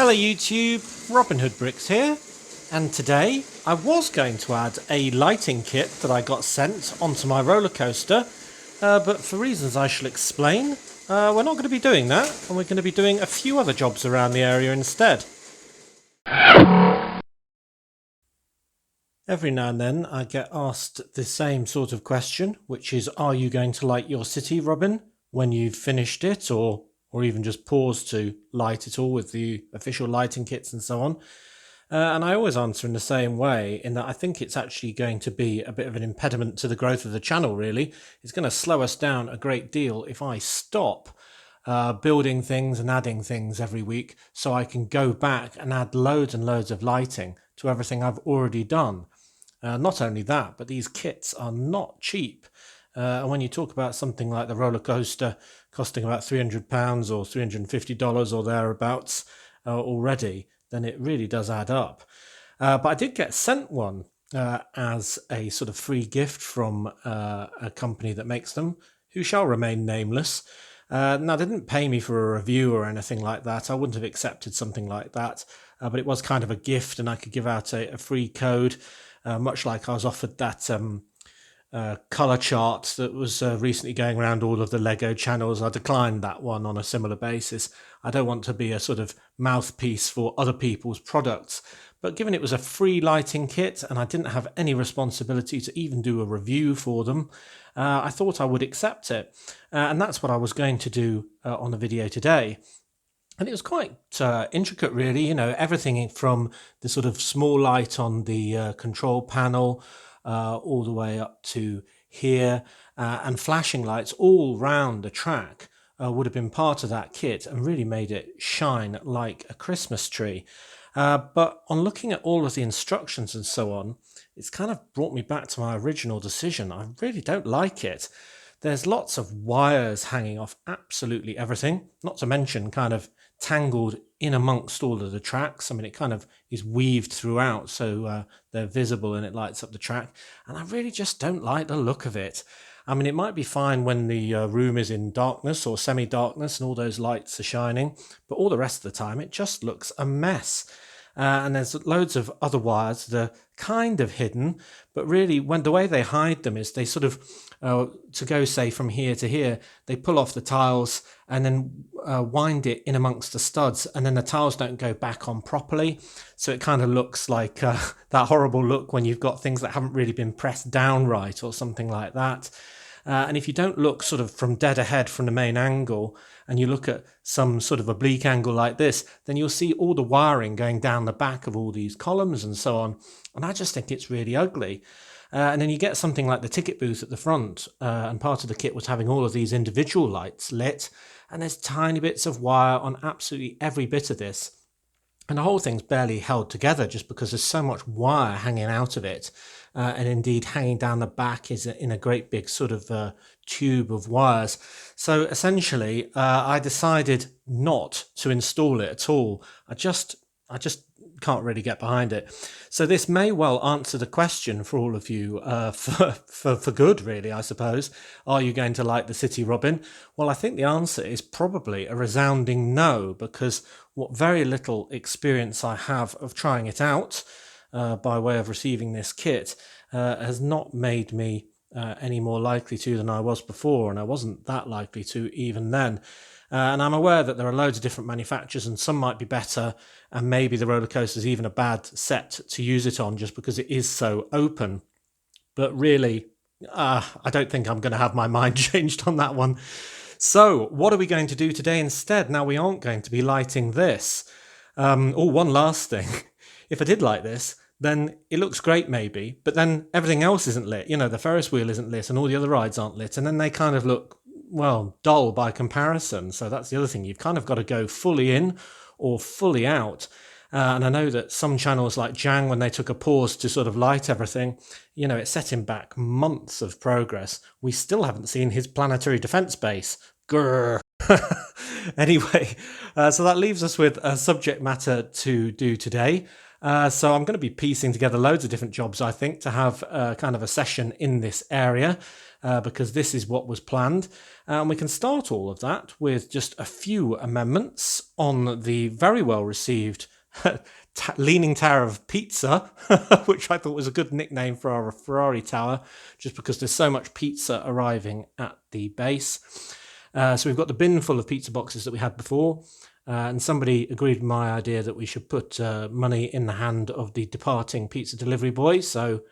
Hello YouTube, Robin Hood Bricks here, and today I was going to add a lighting kit that I got sent onto my roller coaster, but for reasons I shall explain, we're not going to be doing that, and we're going to be doing a few other jobs around the area instead. Every now and then I get asked the same sort of question, which is, are you going to light your city, Robin, when you've finished it, or even just pause to light it all with the official lighting kits and so on. And I always answer in the same way, in that I think it's actually going to be a bit of an impediment to the growth of the channel, really. It's going to slow us down a great deal if I stop building things and adding things every week, so I can go back and add loads and loads of lighting to everything I've already done. Not only that, but these kits are not cheap. And when you talk about something like the roller coaster costing about £300 or $350 or thereabouts already, then it really does add up. But I did get sent one as a sort of free gift from a company that makes them, who shall remain nameless. Now, they didn't pay me for a review or anything like that. I wouldn't have accepted something like that, but it was kind of a gift, and I could give out a free code, much like I was offered that colour chart that was recently going around all of the Lego channels. I declined that one on a similar basis. I don't want to be a sort of mouthpiece for other people's products, but given it was a free lighting kit and I didn't have any responsibility to even do a review for them, I thought I would accept it, and that's what I was going to do on the video today. And it was quite intricate, really. You know, everything from the sort of small light on the control panel all the way up to here, and flashing lights all round the track would have been part of that kit and really made it shine like a Christmas tree. But on looking at all of the instructions and so on, it's kind of brought me back to my original decision. I really don't like it. There's lots of wires hanging off absolutely everything, not to mention kind of tangled in amongst all of the tracks. I mean, it kind of is weaved throughout, so they're visible and it lights up the track. And I really just don't like the look of it. I mean, it might be fine when the room is in darkness or semi-darkness and all those lights are shining, but all the rest of the time it just looks a mess. And there's loads of other wires that are kind of hidden, but really when the way they hide them is they sort of, to go say from here to here, they pull off the tiles and then wind it in amongst the studs, and then the tiles don't go back on properly. So it kind of looks like that horrible look when you've got things that haven't really been pressed down right or something like that. And if you don't look sort of from dead ahead from the main angle, and you look at some sort of oblique angle like this, then you'll see all the wiring going down the back of all these columns and so on. And I just think it's really ugly. And then you get something like the ticket booth at the front, and part of the kit was having all of these individual lights lit, and there's tiny bits of wire on absolutely every bit of this. And the whole thing's barely held together just because there's so much wire hanging out of it. And indeed, hanging down the back is in a great big sort of tube of wires. So essentially, I decided not to install it at all. I just can't really get behind it. So this may well answer the question for all of you for good, really, I suppose. Are you going to like the city, Robin? Well, I think the answer is probably a resounding no, because what very little experience I have of trying it out by way of receiving this kit has not made me any more likely to than I was before, and I wasn't that likely to even then. And I'm aware that there are loads of different manufacturers and some might be better, and maybe the roller coaster is even a bad set to use it on just because it is so open. But really, I don't think I'm going to have my mind changed on that one. So what are we going to do today instead? Now, we aren't going to be lighting this. One last thing. If I did light this, then it looks great maybe, but then everything else isn't lit. You know, the Ferris wheel isn't lit and all the other rides aren't lit, and then they kind of look, well, dull by comparison. So that's the other thing. You've kind of got to go fully in or fully out. And I know that some channels like Jang, when they took a pause to sort of light everything, you know, it set him back months of progress. We still haven't seen his planetary defense base. Grrr. Anyway, so that leaves us with a subject matter to do today. So I'm going to be piecing together loads of different jobs, I think, to have kind of a session in this area. because this is what was planned. And we can start all of that with just a few amendments on the very well received Leaning Tower of Pizza, which I thought was a good nickname for our Ferrari tower, just because there's so much pizza arriving at the base. So we've got the bin full of pizza boxes that we had before, and somebody agreed with my idea that we should put money in the hand of the departing pizza delivery boy, so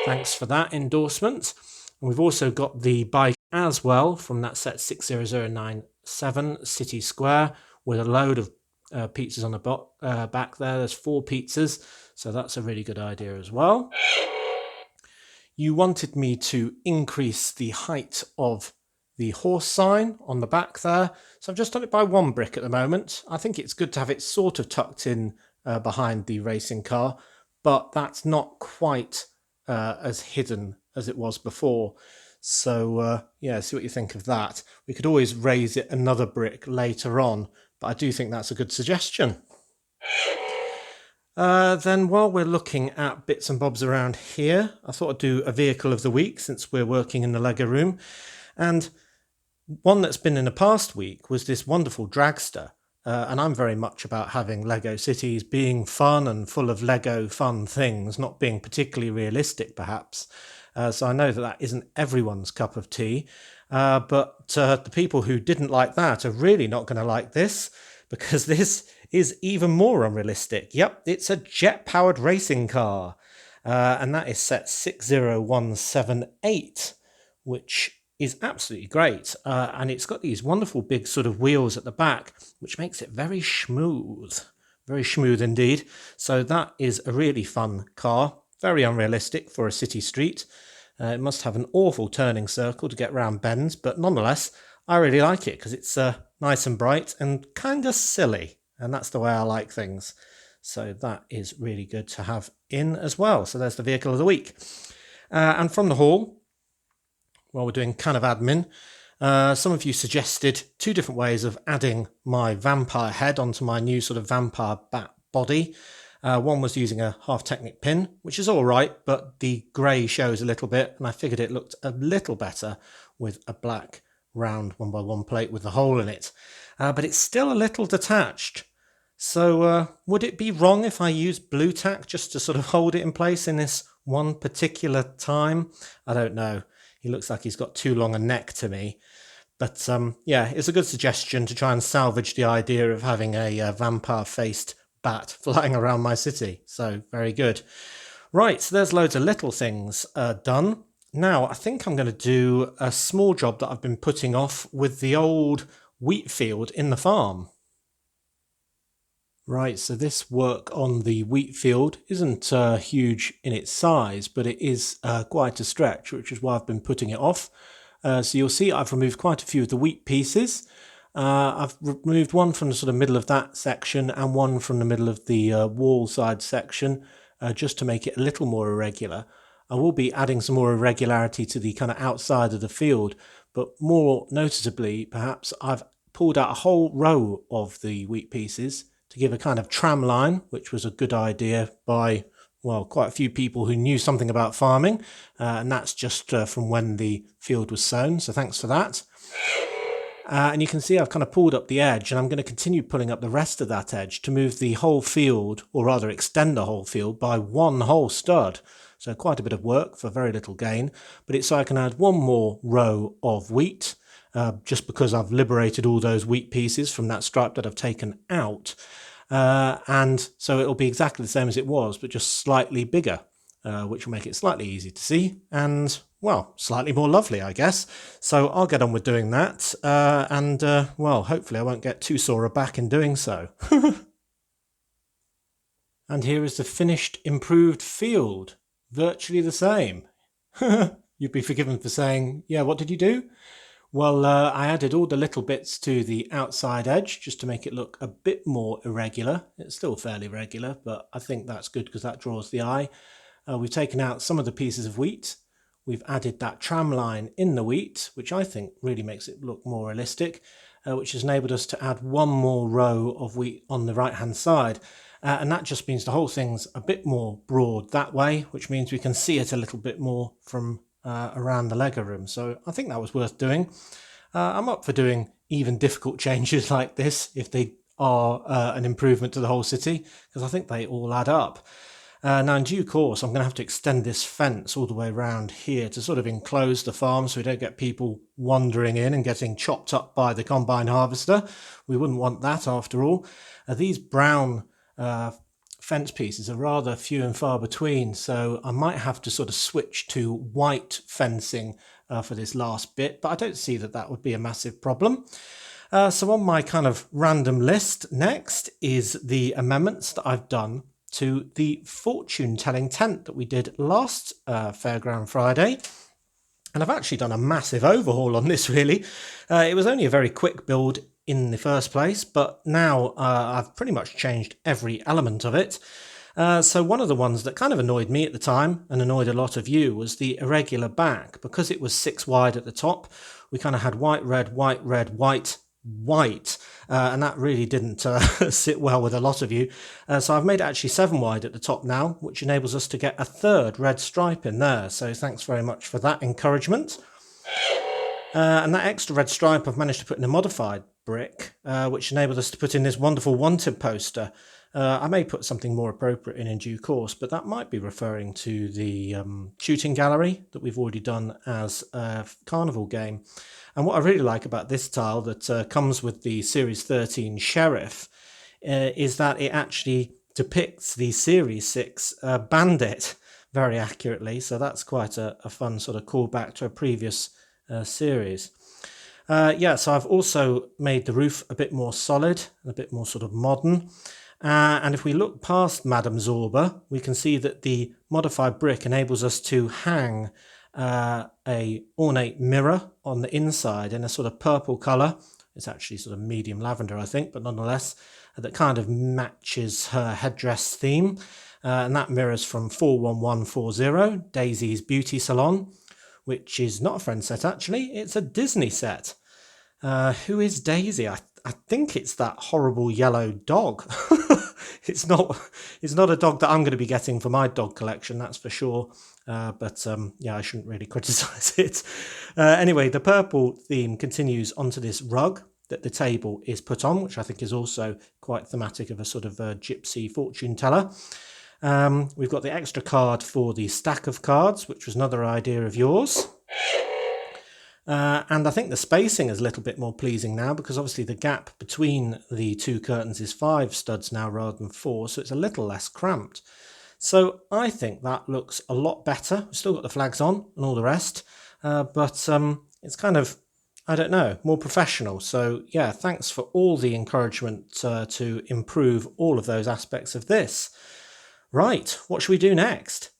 thanks for that endorsement. And we've also got the bike as well from that set 60097 City Square with a load of pizzas on the back there. There's 4 pizzas, so that's a really good idea as well. You wanted me to increase the height of the horse sign on the back there, so I've just done it by 1 brick at the moment. I think it's good to have it sort of tucked in behind the racing car, but that's not quite as hidden as it was before. So yeah, see what you think of that. We could always raise it another brick later on, but I do think that's a good suggestion. Then while we're looking at bits and bobs around here, I thought I'd do a vehicle of the week since we're working in the Lego room. And one that's been in the past week was this wonderful dragster. And I'm very much about having Lego cities being fun and full of Lego fun things, not being particularly realistic perhaps. So I know that isn't everyone's cup of tea, but the people who didn't like that are really not going to like this, because this is even more unrealistic. Yep, it's a jet-powered racing car, and that is set 60178, which is absolutely great, and it's got these wonderful big sort of wheels at the back, which makes it very smooth indeed. So that is a really fun car, very unrealistic for a city street. It must have an awful turning circle to get round bends, but nonetheless, I really like it because it's nice and bright and kind of silly, and that's the way I like things. So that is really good to have in as well. So there's the vehicle of the week. And from the hall, while we're doing kind of admin, some of you suggested 2 different ways of adding my vampire head onto my new sort of vampire bat body. One was using a half Technic pin, which is all right, but the grey shows a little bit, and I figured it looked a little better with a black round 1x1 plate with the hole in it. But it's still a little detached. So would it be wrong if I used blue tack just to sort of hold it in place in this one particular time? I don't know. He looks like he's got too long a neck to me. But yeah, it's a good suggestion to try and salvage the idea of having a vampire-faced bat flying around my city. So very good. Right, so there's loads of little things done. Now I think I'm going to do a small job that I've been putting off with the old wheat field in the farm. Right, so this work on the wheat field isn't huge in its size, but it is quite a stretch, which is why I've been putting it off. So you'll see I've removed quite a few of the wheat pieces. I've removed one from the sort of middle of that section and one from the middle of the wall side section, just to make it a little more irregular. I will be adding some more irregularity to the kind of outside of the field, but more noticeably, perhaps, I've pulled out a whole row of the wheat pieces to give a kind of tram line, which was a good idea by, well, quite a few people who knew something about farming, and that's just from when the field was sown, so thanks for that. And you can see I've kind of pulled up the edge, and I'm going to continue pulling up the rest of that edge to move the whole field, or rather extend the whole field, by 1 whole stud. So quite a bit of work for very little gain, but it's so I can add 1 more row of wheat, just because I've liberated all those wheat pieces from that stripe that I've taken out. And so it'll be exactly the same as it was, but just slightly bigger, which will make it slightly easier to see and, well, slightly more lovely, I guess. So I'll get on with doing that, and well, hopefully I won't get too sore a back in doing so. And here is the finished, improved field, virtually the same. You'd be forgiven for saying, yeah, what did you do? Well, I added all the little bits to the outside edge just to make it look a bit more irregular. It's still fairly regular, but I think that's good because that draws the eye. We've taken out some of the pieces of wheat. We've added that tram line in the wheat, which I think really makes it look more realistic, which has enabled us to add 1 more row of wheat on the right-hand side. And that just means the whole thing's a bit more broad that way, which means we can see it a little bit more from around the Lego room. So I think that was worth doing. I'm up for doing even difficult changes like this if they are an improvement to the whole city, because I think they all add up. Now, in due course, I'm going to have to extend this fence all the way around here to sort of enclose the farm so we don't get people wandering in and getting chopped up by the combine harvester. We wouldn't want that after all. These brown fence pieces are rather few and far between, so I might have to sort of switch to white fencing for this last bit, but I don't see that that would be a massive problem. So on my kind of random list next is the amendments that I've done to the fortune telling tent that we did last Fairground Friday. And I've actually done a massive overhaul on this, really. It was only a very quick build in the first place, but now I've pretty much changed every element of it. So one of the ones that kind of annoyed me at the time and annoyed a lot of you was the irregular back. Because it was 6 wide at the top, we kind of had white, red, white, red, white, white, and that really didn't sit well with a lot of you. So I've made it actually 7 wide at the top now, which enables us to get a 3rd red stripe in there. So thanks very much for that encouragement. And that extra red stripe I've managed to put in a modified brick, which enabled us to put in this wonderful wanted poster. I may put something more appropriate in due course, but that might be referring to the shooting gallery that we've already done as a carnival game. And what I really like about this tile that comes with the Series 13 Sheriff is that it actually depicts the Series 6 Bandit very accurately. So that's quite a fun sort of callback to a previous series. So I've also made the roof a bit more solid, a bit more sort of modern. And if we look past Madame Zorba, we can see that the modified brick enables us to hang a ornate mirror on the inside in a sort of purple colour. It's actually sort of medium lavender, I think, but nonetheless, that kind of matches her headdress theme. And that mirror's from 41140, Daisy's Beauty Salon, which is not a friend set, actually. It's a Disney set. Who is Daisy? I think it's that horrible yellow dog. It's not a dog that I'm going to be getting for my dog collection, that's for sure. But I shouldn't really criticise it. Anyway, the purple theme continues onto this rug that the table is put on, which I think is also quite thematic of a sort of gypsy fortune teller. We've got the extra card for the stack of cards, which was another idea of yours. And I think the spacing is a little bit more pleasing now, because obviously the gap between the 2 curtains is 5 studs now rather than 4, so it's a little less cramped. So I think that looks a lot better. We've still got the flags on and all the rest, but it's kind of, I don't know, more professional. So yeah, thanks for all the encouragement to improve all of those aspects of this. Right, what should we do next?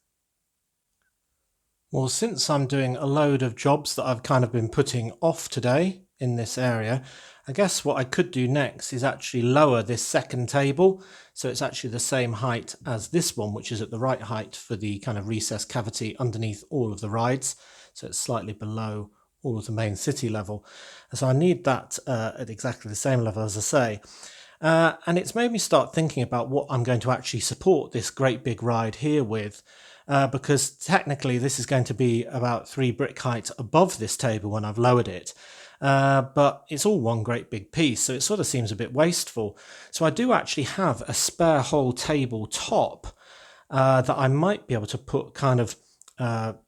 Well, since I'm doing a load of jobs that I've kind of been putting off today in this area, I guess what I could do next is actually lower this second table. So it's actually the same height as this one, which is at the right height for the kind of recessed cavity underneath all of the rides. So it's slightly below all of the main city level. So I need that at exactly the same level, as I say. And it's made me start thinking about what I'm going to actually support this great big ride here with. Because technically this is going to be about 3 brick height above this table when I've lowered it. But it's all one great big piece, so it sort of seems a bit wasteful. So I do actually have a spare whole table top that I might be able to put kind of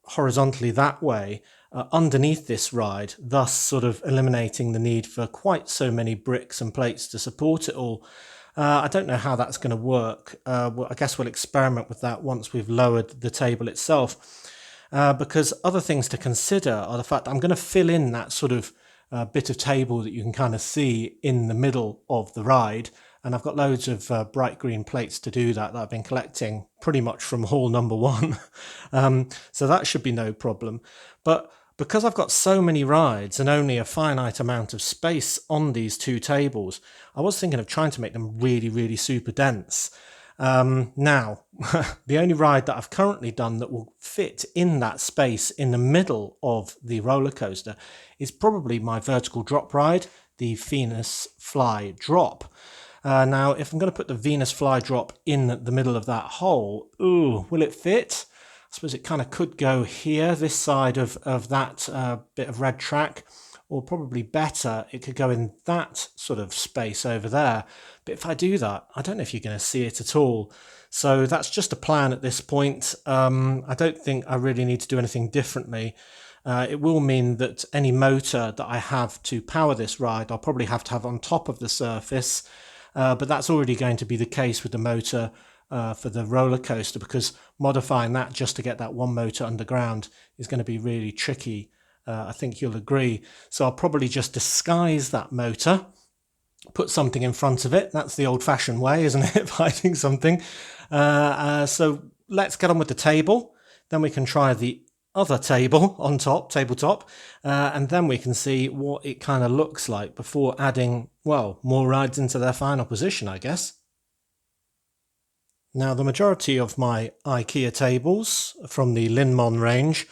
horizontally that way underneath this ride, thus sort of eliminating the need for quite so many bricks and plates to support it all. I don't know how that's going to work. I guess we'll experiment with that once we've lowered the table itself. Because other things to consider are the fact that I'm going to fill in that sort of bit of table that you can kind of see in the middle of the ride. And I've got loads of bright green plates to do that I've been collecting pretty much from hall number 1. So that should be no problem. But because I've got so many rides and only a finite amount of space on these 2 tables, I was thinking of trying to make them really, really super dense. Now, the only ride that I've currently done that will fit in that space in the middle of the roller coaster is probably my vertical drop ride, the Venus Fly Drop. Now, if I'm going to put the Venus Fly Drop in the middle of that hole, will it fit? suppose it kind of could go here, this side of that bit of red track, or probably better, it could go in that sort of space over there. But if I do that, I don't know if you're going to see it at all. So that's just a plan at this point. I don't think I really need to do anything differently. It will mean that any motor that I have to power this ride, I'll probably have to have on top of the surface. But that's already going to be the case with the motor for the roller coaster, because modifying that just to get that one motor underground is going to be really tricky. I think you'll agree. So I'll probably just disguise that motor, put something in front of it. That's the old-fashioned way, isn't it? Hiding something. So let's get on with the table. Then we can try the other table on top, tabletop, and then we can see what it kind of looks like before adding, well, more rides into their final position, I guess. Now, the majority of my IKEA tables from the Linmon range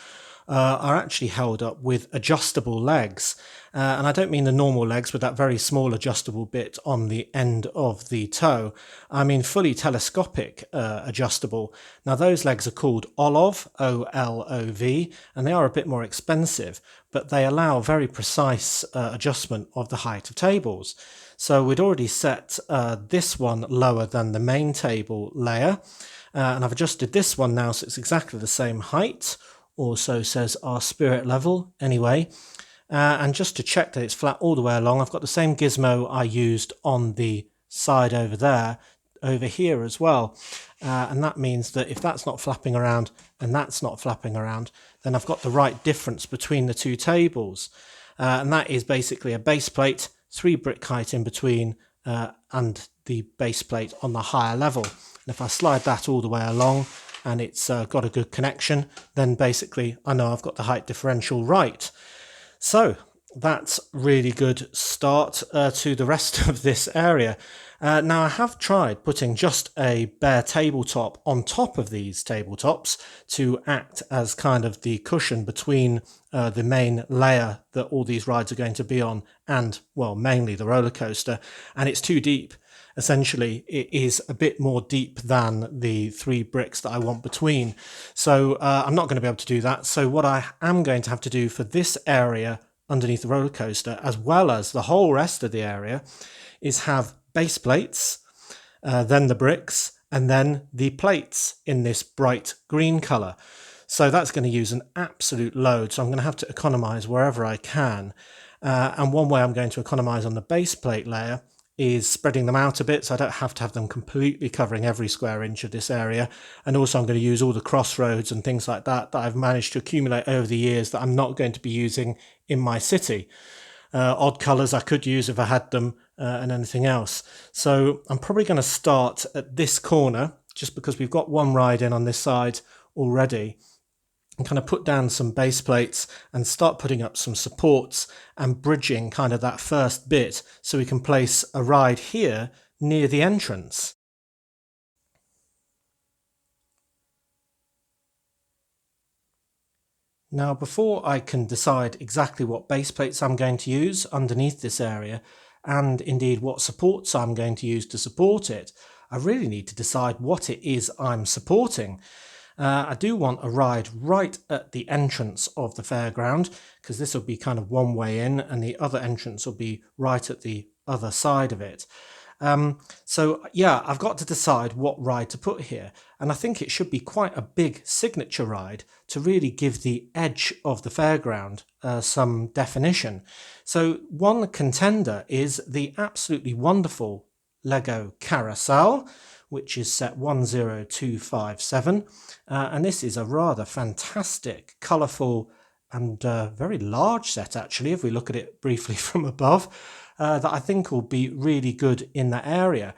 are actually held up with adjustable legs. And I don't mean the normal legs with that very small adjustable bit on the end of the toe. I mean fully telescopic adjustable. Now those legs are called Olov, O-L-O-V, and they are a bit more expensive, but they allow very precise adjustment of the height of tables. So we'd already set this one lower than the main table layer, and I've adjusted this one now so it's exactly the same height. Also says our spirit level anyway. And just to check that it's flat all the way along, I've got the same gizmo I used on the side over there, over here as well. And that means that if that's not flapping around and that's not flapping around, then I've got the right difference between the two tables. And that is basically a base plate, 3 brick height in between, and the base plate on the higher level. And if I slide that all the way along, and it's got a good connection, then basically I know I've got the height differential right. So that's really good start to the rest of this area. Now I have tried putting just a bare tabletop on top of these tabletops to act as kind of the cushion between the main layer that all these rides are going to be on and, well, mainly the roller coaster, and it's too deep. Essentially, it is a bit more deep than the 3 bricks that I want between. So I'm not going to be able to do that. So what I am going to have to do for this area underneath the roller coaster, as well as the whole rest of the area, is have base plates, then the bricks, and then the plates in this bright green colour. So that's going to use an absolute load. So I'm going to have to economise wherever I can. And one way I'm going to economise on the base plate layer is spreading them out a bit so I don't have to have them completely covering every square inch of this area. And also I'm going to use all the crossroads and things like that that I've managed to accumulate over the years that I'm not going to be using in my city. Odd colours I could use if I had them, and anything else. So I'm probably going to start at this corner just because we've got one ride in on this side already, and kind of put down some base plates and start putting up some supports and bridging kind of that first bit so we can place a ride here near the entrance. Now, before I can decide exactly what base plates I'm going to use underneath this area, and indeed what supports I'm going to use to support it, I really need to decide what it is I'm supporting. I do want a ride right at the entrance of the fairground, because this will be kind of one way in and the other entrance will be right at the other side of it. So yeah, I've got to decide what ride to put here, and I think it should be quite a big signature ride to really give the edge of the fairground some definition. So one contender is the absolutely wonderful Lego Carousel, which is set 10257, and this is a rather fantastic, colourful and very large set actually, if we look at it briefly from above, that I think will be really good in that area.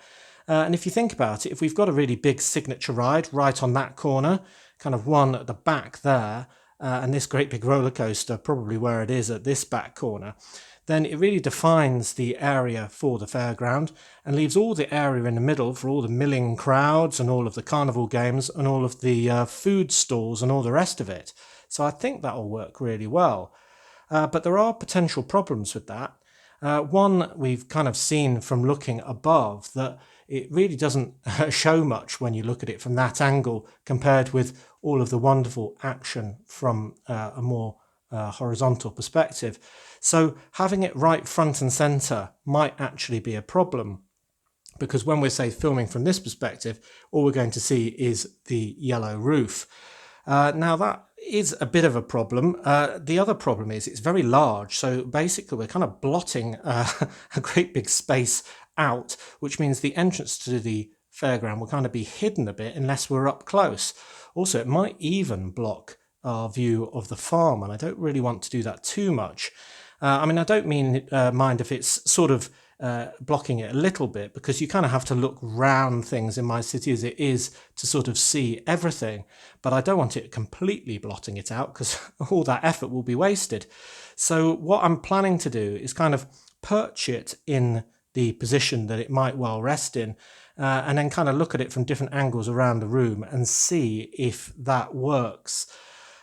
And if you think about it, if we've got a really big signature ride right on that corner, kind of one at the back there, and this great big roller coaster probably where it is at this back corner, then it really defines the area for the fairground and leaves all the area in the middle for all the milling crowds and all of the carnival games and all of the food stalls and all the rest of it. So I think that will work really well. But there are potential problems with that. One, we've kind of seen from looking above that it really doesn't show much when you look at it from that angle compared with all of the wonderful action from a more horizontal perspective. So having it right front and center might actually be a problem, because when we're, say, filming from this perspective, all we're going to see is the yellow roof. Now that is a bit of a problem. The other problem is it's very large, so basically we're kind of blotting a great big space out, which means the entrance to the fairground will kind of be hidden a bit unless we're up close. Also, it might even block our view of the farm, and I don't really want to do that too much. I mean, I don't mind if it's sort of blocking it a little bit, because you kind of have to look round things in my city as it is to sort of see everything, but I don't want it completely blotting it out, because all that effort will be wasted. So what I'm planning to do is kind of perch it in the position that it might well rest in, and then kind of look at it from different angles around the room and see if that works.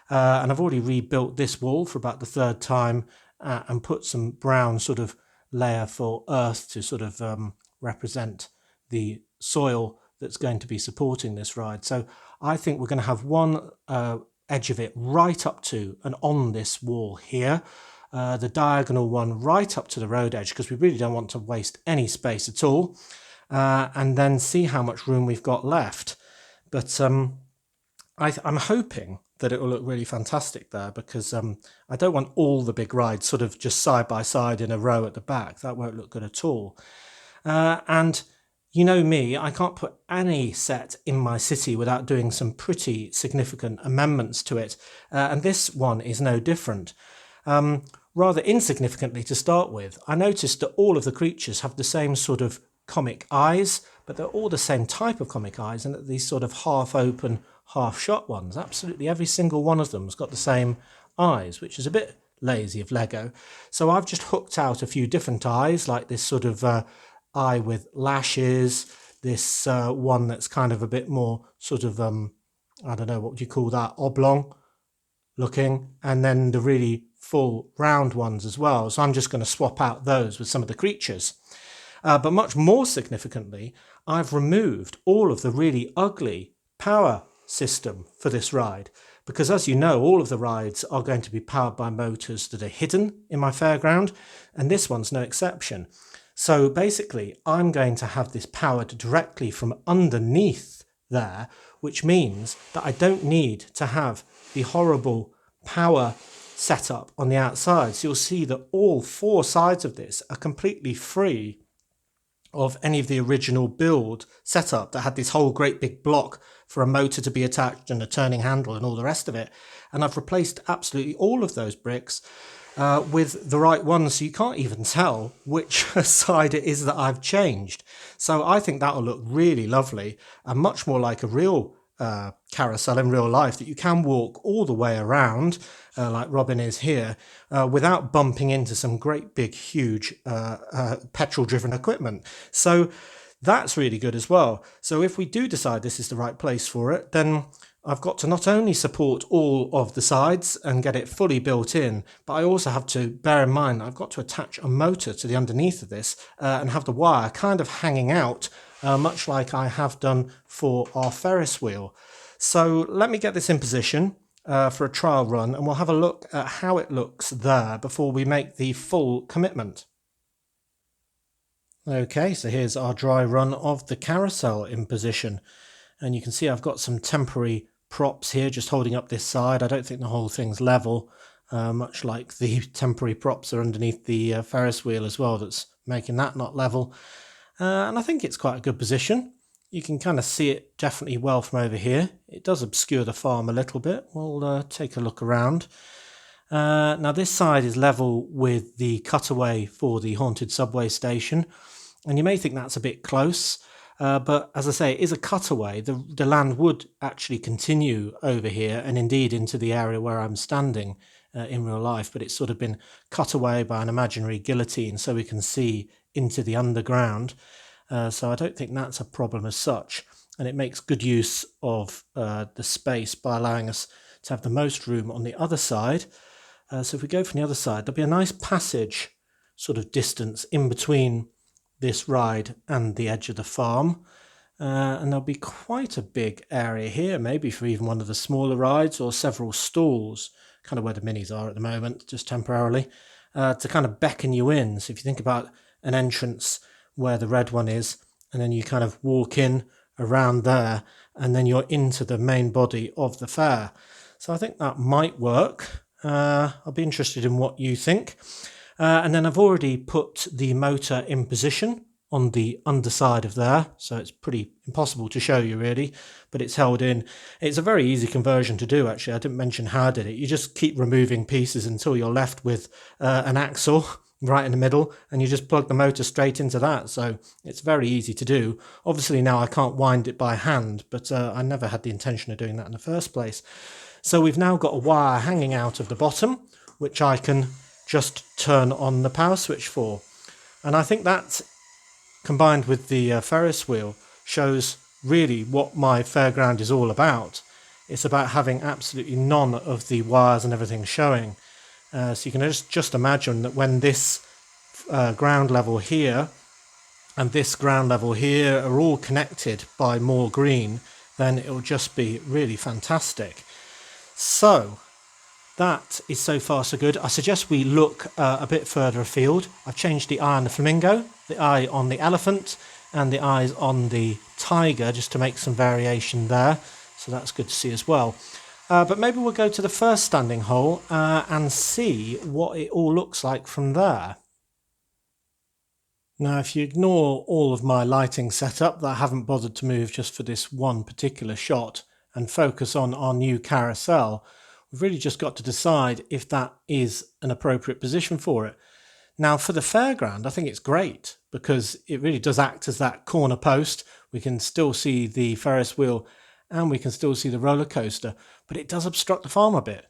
And I've already rebuilt this wall for about the third time, and put some brown sort of layer for earth to sort of represent the soil that's going to be supporting this ride. So I think we're going to have one edge of it right up to and on this wall here, the diagonal one right up to the road edge, because we really don't want to waste any space at all, and then see how much room we've got left. But I'm hoping that it will look really fantastic there, because I don't want all the big rides sort of just side by side in a row at the back. That won't look good at all. And you know me, I can't put any set in my city without doing some pretty significant amendments to it. And this one is no different. Rather insignificantly to start with, I noticed that all of the creatures have the same sort of comic eyes, but they're all the same type of comic eyes, and that these sort of half open, half shut ones, absolutely every single one of them has got the same eyes, which is a bit lazy of Lego. So I've just hooked out a few different eyes, like this sort of eye with lashes, this one that's kind of a bit more sort of I don't know, what would you call that, oblong looking, and then the really full round ones as well. So I'm just going to swap out those with some of the creatures. But much more significantly, I've removed all of the really ugly power system for this ride, because as you know, all of the rides are going to be powered by motors that are hidden in my fairground, and this one's no exception. So basically, I'm going to have this powered directly from underneath there, which means that I don't need to have the horrible power setup on the outside. So you'll see that all four sides of this are completely free of any of the original build setup that had this whole great big block for a motor to be attached and a turning handle and all the rest of it. And I've replaced absolutely all of those bricks with the right ones, so you can't even tell which side it is that I've changed. So I think that will look really lovely, and much more like a real carousel in real life, that you can walk all the way around like Robin is here, without bumping into some great big huge petrol driven equipment. So that's really good as well. So if we do decide this is the right place for it, then I've got to not only support all of the sides and get it fully built in, but I also have to bear in mind I've got to attach a motor to the underneath of this and have the wire kind of hanging out, much like I have done for our Ferris wheel. So let me get this in position for a trial run, and we'll have a look at how it looks there before we make the full commitment. Okay, so here's our dry run of the carousel in position, and you can see I've got some temporary props here just holding up this side. I don't think the whole thing's level, much like the temporary props are underneath the Ferris wheel as well, that's making that not level. And I think it's quite a good position. You can kind of see it definitely well from over here. It does obscure the farm a little bit. We'll take a look around. Now this side is level with the cutaway for the haunted subway station, and you may think that's a bit close, but as I say, it is a cutaway. The land would actually continue over here and indeed into the area where I'm standing in real life, but it's sort of been cut away by an imaginary guillotine so we can see into the underground. So I don't think that's a problem as such, and it makes good use of the space by allowing us to have the most room on the other side. So if we go from the other side, there'll be a nice passage sort of distance in between this ride and the edge of the farm. And there'll be quite a big area here, maybe for even one of the smaller rides or several stalls, kind of where the minis are at the moment, just temporarily, to kind of beckon you in. So if you think about an entrance where the red one is, and then you kind of walk in around there, and then you're into the main body of the fair. So I think that might work. I'll be interested in what you think. And then I've already put the motor in position on the underside of there, so it's pretty impossible to show you really, but it's held in. It's a very easy conversion to do, actually. I didn't mention how I did it. You just keep removing pieces until you're left with an axle right in the middle, and you just plug the motor straight into that. So it's very easy to do. Obviously now I can't wind it by hand, but I never had the intention of doing that in the first place. So we've now got a wire hanging out of the bottom, which I can just turn on the power switch for. And I think that, combined with the Ferris wheel, shows really what my fairground is all about. It's about having absolutely none of the wires and everything showing. So you can just imagine that when this ground level here and this ground level here are all connected by more green, then it will just be really fantastic. So that is so far so good. I suggest we look a bit further afield. I've changed the eye on the flamingo, the eye on the elephant, and the eyes on the tiger, just to make some variation there. So that's good to see as well. But maybe we'll go to the first standing hole and see what it all looks like from there. Now, if you ignore all of my lighting setup that I haven't bothered to move just for this one particular shot and focus on our new carousel, we've really just got to decide if that is an appropriate position for it. Now, for the fairground, I think it's great because it really does act as that corner post. We can still see the Ferris wheel and we can still see the roller coaster, but it does obstruct the farm a bit.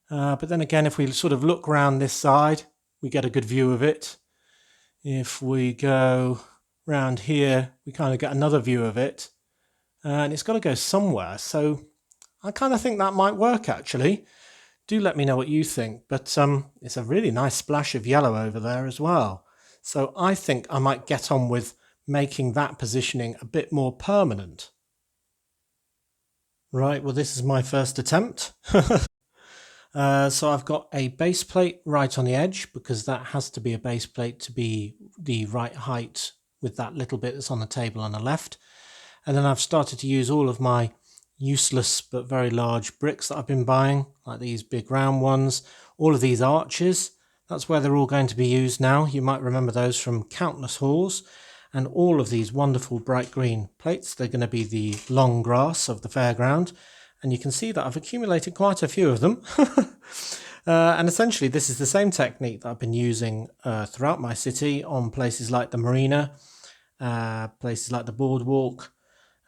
But then again, if we sort of look round this side, we get a good view of it. If we go round here, we kind of get another view of it. And it's got to go somewhere, so I kind of think that might work, actually. Do let me know what you think, but it's a really nice splash of yellow over there as well. So I think I might get on with making that positioning a bit more permanent. Right, well, this is my first attempt. So I've got a base plate right on the edge, because that has to be a base plate to be the right height with that little bit that's on the table on the left. And then I've started to use all of my useless but very large bricks that I've been buying, like these big round ones, all of these arches. That's where they're all going to be used now. You might remember those from countless hauls. And all of these wonderful bright green plates, they're going to be the long grass of the fairground. And you can see that I've accumulated quite a few of them. And essentially this is the same technique that I've been using throughout my city on places like the marina, places like the boardwalk,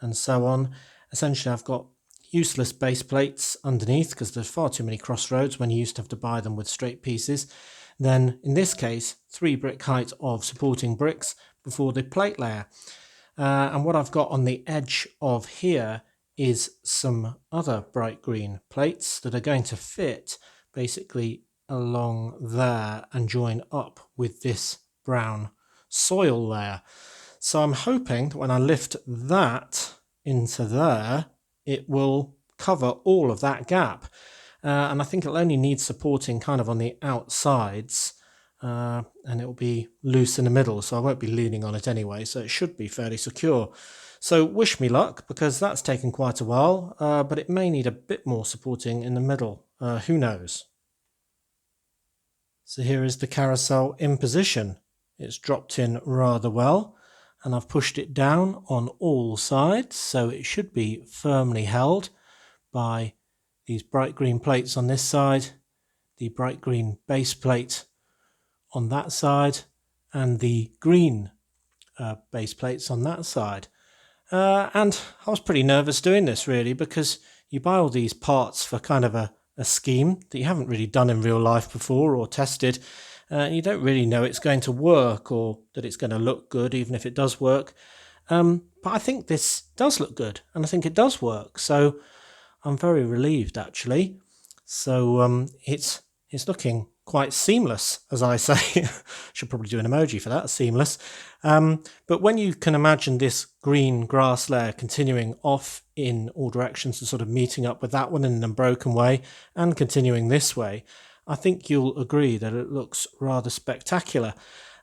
and so on. Essentially I've got useless base plates underneath because there's far too many crossroads when you used to have to buy them with straight pieces. Then in this case, 3 brick height of supporting bricks before the plate layer. And what I've got on the edge of here is some other bright green plates that are going to fit basically along there and join up with this brown soil layer. So I'm hoping that when I lift that into there, it will cover all of that gap. And I think it'll only need supporting kind of on the outsides, and it will be loose in the middle, so I won't be leaning on it anyway, so it should be fairly secure. So wish me luck, because that's taken quite a while, but it may need a bit more supporting in the middle. Who knows? So here is the carousel in position. It's dropped in rather well, and I've pushed it down on all sides, so it should be firmly held by these bright green plates on this side, the bright green base plate on that side, and the green base plates on that side. And I was pretty nervous doing this, really, because you buy all these parts for kind of a scheme that you haven't really done in real life before or tested. You don't really know it's going to work or that it's going to look good, even if it does work. But I think this does look good, and I think it does work. So I'm very relieved, actually. So it's looking quite seamless, as I say. Should probably do an emoji for that, seamless. But when you can imagine this green grass layer continuing off in all directions and sort of meeting up with that one in an unbroken way and continuing this way, I think you'll agree that it looks rather spectacular.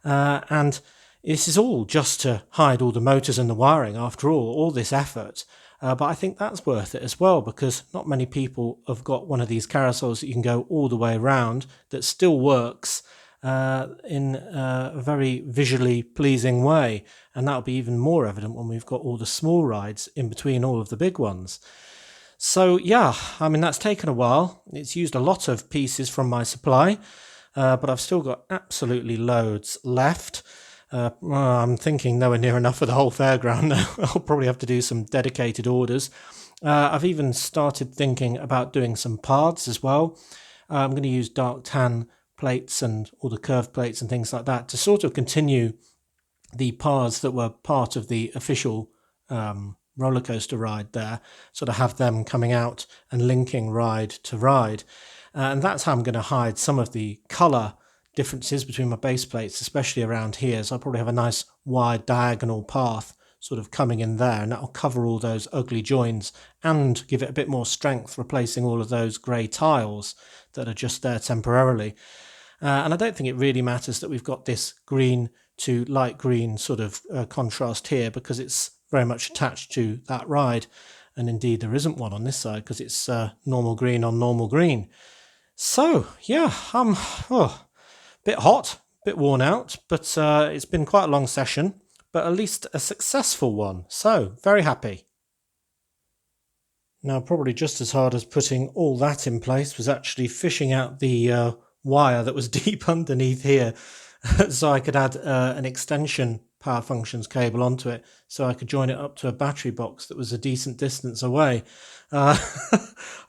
And this is all just to hide all the motors and the wiring, after all this effort. But I think that's worth it as well, because not many people have got one of these carousels that you can go all the way around that still works in a very visually pleasing way. And that'll be even more evident when we've got all the small rides in between all of the big ones. So yeah, I mean, that's taken a while. It's used a lot of pieces from my supply, but I've still got absolutely loads left. I'm thinking nowhere near enough for the whole fairground now. I'll probably have to do some dedicated orders. I've even started thinking about doing some paths as well. I'm going to use dark tan plates and all the curved plates and things like that to sort of continue the paths that were part of the official roller coaster ride there, sort of have them coming out and linking ride to ride. And that's how I'm going to hide some of the colour differences between my base plates, especially around here. So I'll probably have a nice wide diagonal path sort of coming in there, and that'll cover all those ugly joins and give it a bit more strength, replacing all of those grey tiles that are just there temporarily. And I don't think it really matters that we've got this green to light green sort of contrast here, because it's very much attached to that ride. And indeed there isn't one on this side because it's normal green on normal green. So yeah, bit hot, bit worn out, but it's been quite a long session, but at least a successful one. So very happy. Now, probably just as hard as putting all that in place was actually fishing out the wire that was deep underneath here so I could add an extension power functions cable onto it, so I could join it up to a battery box that was a decent distance away. I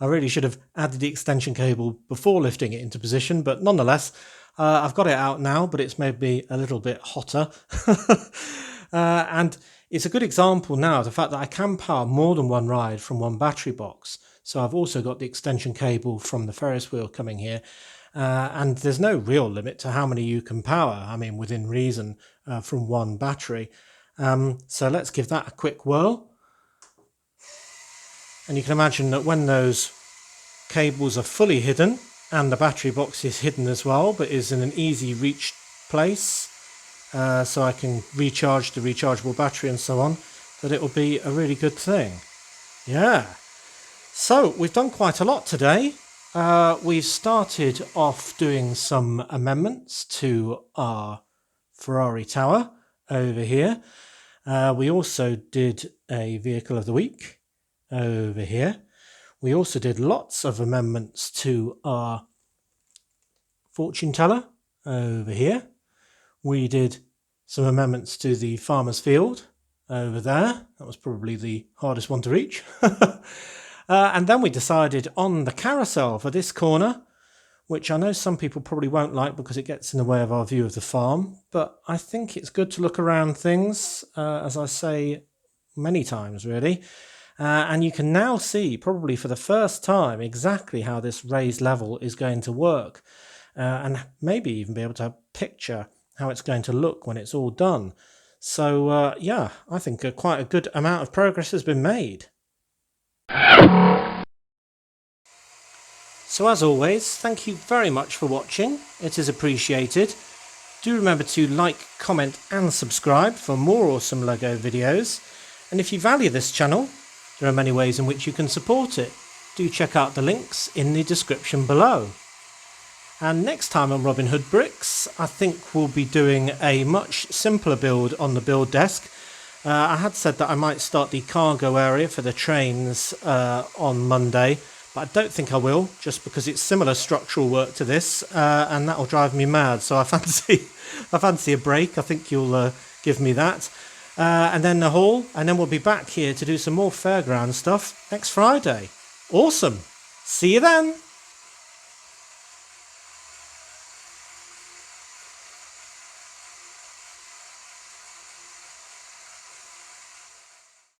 really should have added the extension cable before lifting it into position, but nonetheless, I've got it out now, but it's made me a little bit hotter. And it's a good example now of the fact that I can power more than one ride from one battery box. So I've also got the extension cable from the Ferris wheel coming here. And there's no real limit to how many you can power, I mean, within reason, from one battery. So let's give that a quick whirl. And you can imagine that when those cables are fully hidden, and the battery box is hidden as well, but is in an easy reach place, so I can recharge the rechargeable battery and so on, that it will be a really good thing. Yeah. So we've done quite a lot today. We've started off doing some amendments to our Ferrari Tower over here. We also did a Vehicle of the Week over here. We also did lots of amendments to our Fortune Teller over here. We did some amendments to the Farmer's Field over there. That was probably the hardest one to reach. And then we decided on the carousel for this corner, which I know some people probably won't like because it gets in the way of our view of the farm, but I think it's good to look around things, as I say many times really. And you can now see, probably for the first time, exactly how this raised level is going to work, and maybe even be able to picture how it's going to look when it's all done. So yeah, I think quite a good amount of progress has been made. So as always, thank you very much for watching. It is appreciated. Do remember to like, comment and subscribe for more awesome LEGO videos. And if you value this channel, there are many ways in which you can support it. Do check out the links in the description below. And next time on Robin Hood Bricks, I think we'll be doing a much simpler build on the build desk. I had said that I might start the cargo area for the trains on Monday, but I don't think I will, just because it's similar structural work to this, and that'll drive me mad. So I fancy a break. I think you'll give me that. And then the haul, and then we'll be back here to do some more fairground stuff next Friday. Awesome. See you then.